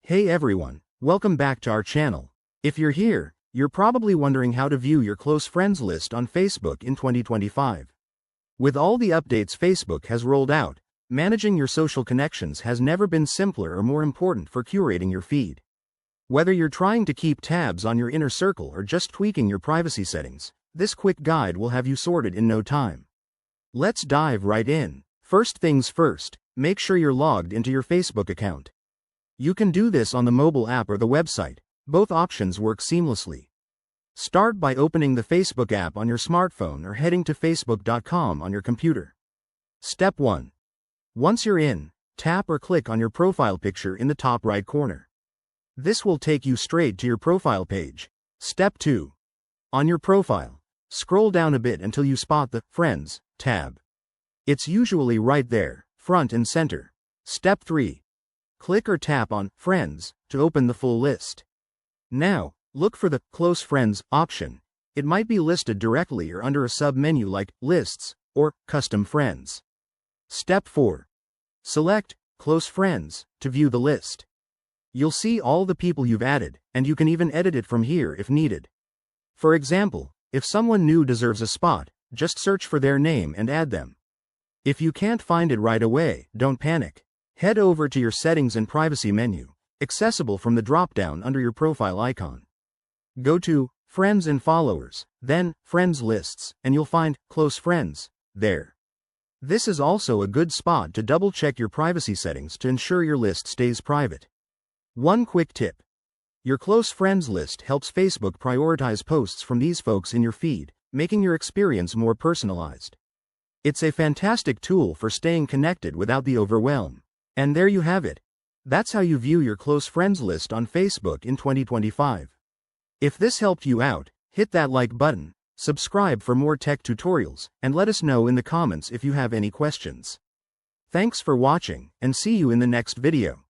Hey everyone, welcome back to our channel. If you're here, you're probably wondering how to view your close friends list on Facebook in 2025. With all the updates Facebook has rolled out, managing your social connections has never been simpler or more important for curating your feed. Whether you're trying to keep tabs on your inner circle or just tweaking your privacy settings, this quick guide will have you sorted in no time. Let's dive right in. First things first, make sure you're logged into your Facebook account. You can do this on the mobile app or the website. Both options work seamlessly. Start by opening the Facebook app on your smartphone or heading to facebook.com on your computer. Step 1. Once you're in, tap or click on your profile picture in the top right corner. This will take you straight to your profile page. Step 2. On your profile, scroll down a bit until you spot the Friends tab. It's usually right there, front and center. Step 3. Click or tap on Friends to open the full list. Now, look for the Close Friends option. It might be listed directly or under a sub-menu like Lists or Custom Friends. Step 4. Select Close Friends to view the list. You'll see all the people you've added, and you can even edit it from here if needed. For example, if someone new deserves a spot, just search for their name and add them. If you can't find it right away, don't panic. Head over to your Settings and Privacy menu, accessible from the drop-down under your profile icon. Go to Friends and Followers, then Friends Lists, and you'll find Close Friends there. This is also a good spot to double-check your privacy settings to ensure your list stays private. One quick tip. Your Close Friends list helps Facebook prioritize posts from these folks in your feed, making your experience more personalized. It's a fantastic tool for staying connected without the overwhelm. And there you have it. That's how you view your close friends list on Facebook in 2025. If this helped you out, hit that like button, subscribe for more tech tutorials, and let us know in the comments if you have any questions. Thanks for watching, and see you in the next video.